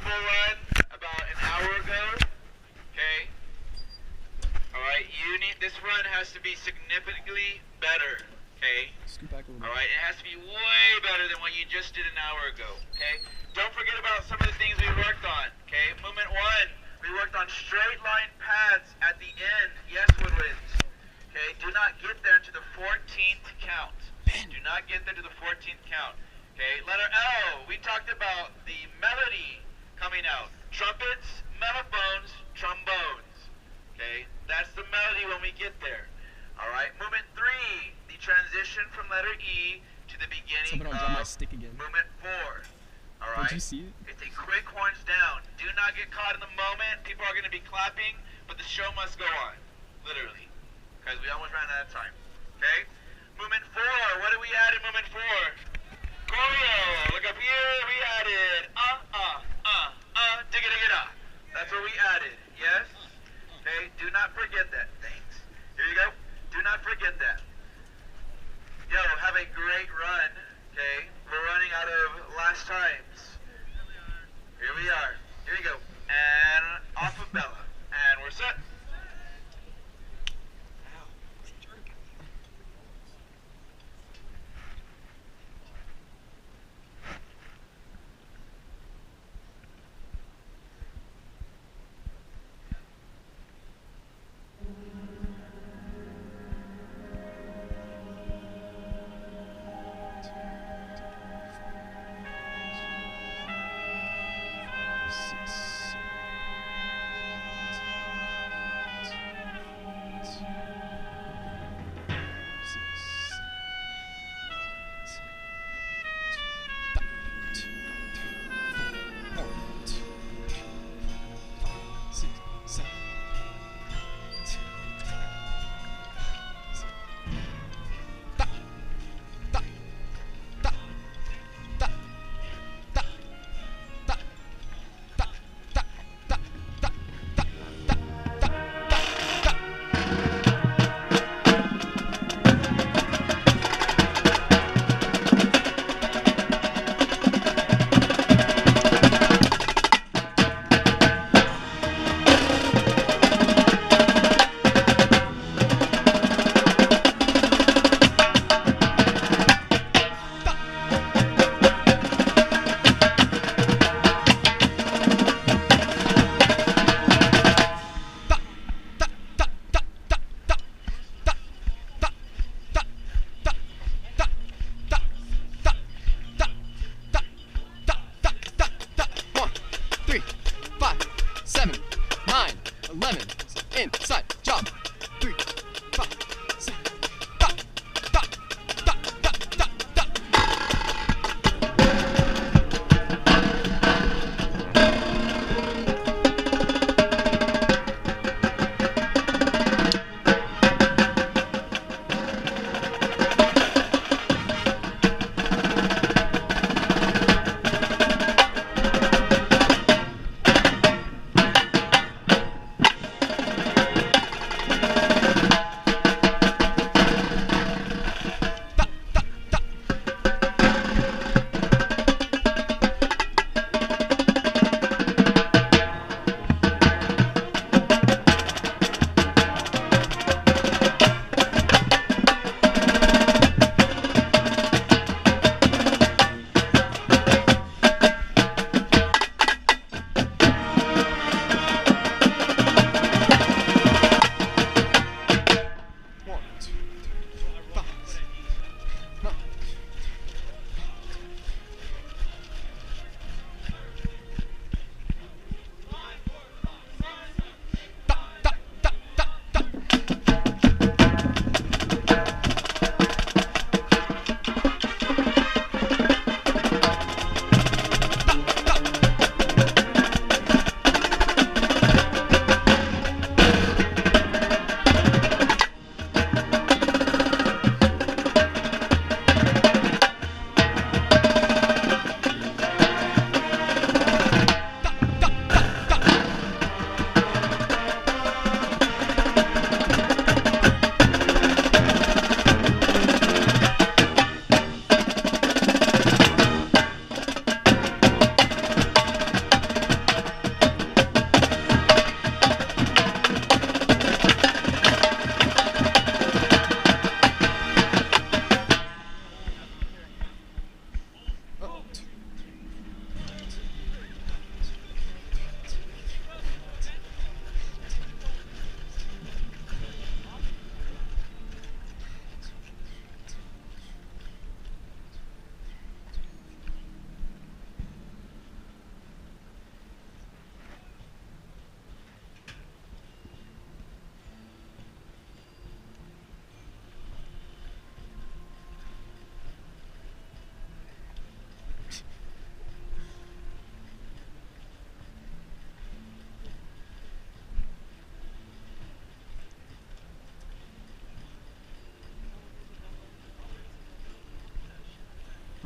full run about an hour ago. Okay. All right. This run has to be significantly better. Okay. Scoot back a little bit. All right. It has to be way better than what you just did an hour ago. Okay. Don't forget about some of the things we worked on. Okay. Movement 1. We worked on straight line paths at the end. Yes, Woodlands. Okay. Do not get there to the 14th count. Do not get there to the 14th count. Okay. Letter L. We talked about the melody coming out. Trumpets, mellophones, trombones. Okay. That's the melody when we get there. All right. Movement 3. The transition from letter E to the beginning Someone drop my stick again. movement 4. All right. Did you see it? It's a quick horns down. Do not get caught in the moment. People are going to be clapping, but the show must go on. Literally. Because we almost ran out of time. Okay? Movement 4. What did we add in movement 4? Choreo. Look up here. We added digga digga da. That's what we added. Yes? Okay? Do not forget that. Thanks. Here you go. Do not forget that. Yo, have a great run. Okay? We're running out of last times. Here we are. Here you go. And off of Bella. And we're set.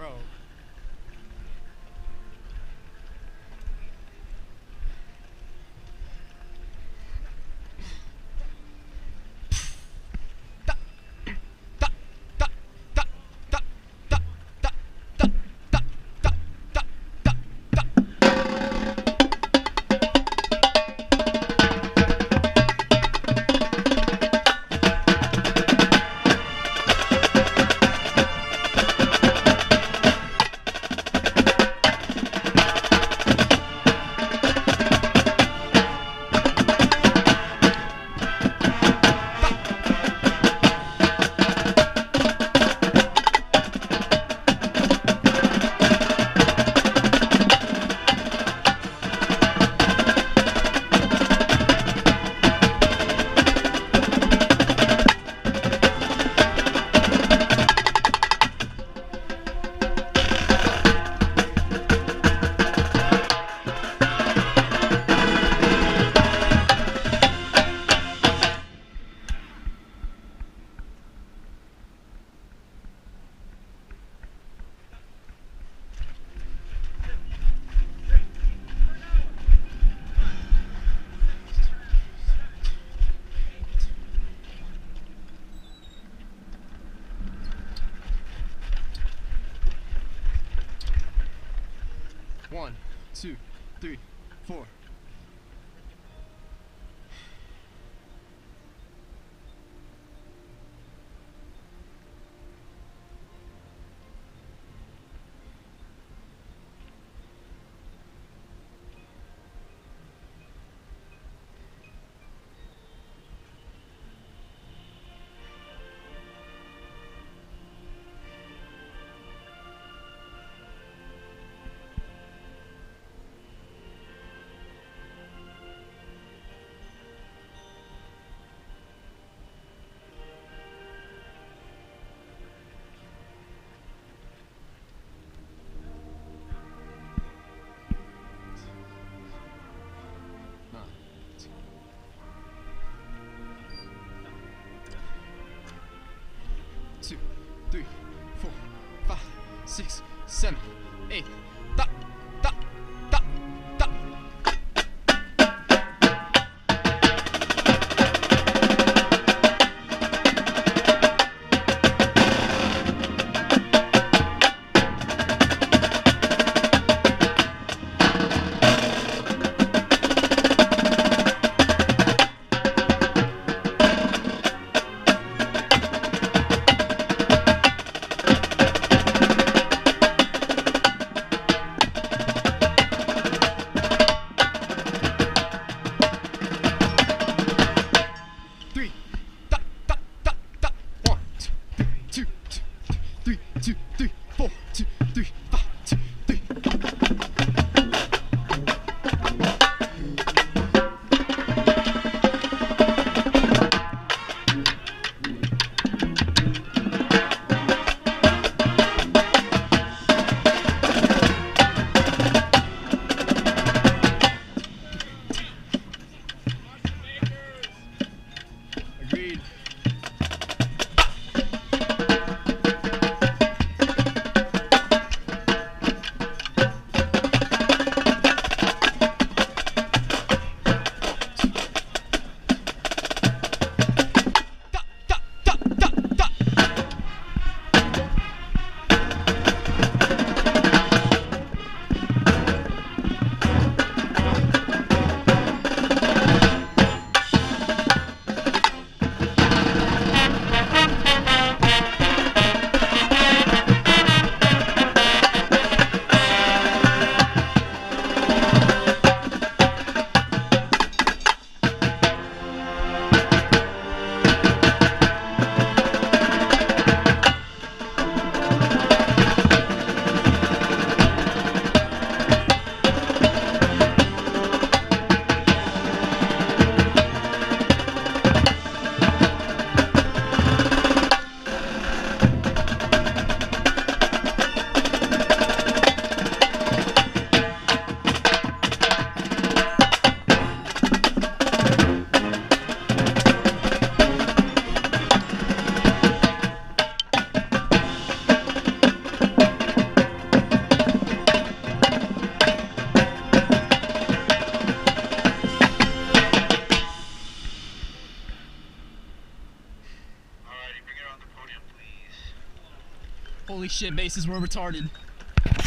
Bro. One, two, three, four. Two, three, four, five, six, seven, eight. Da, da, da, da. Holy shit, bases, we're retarded.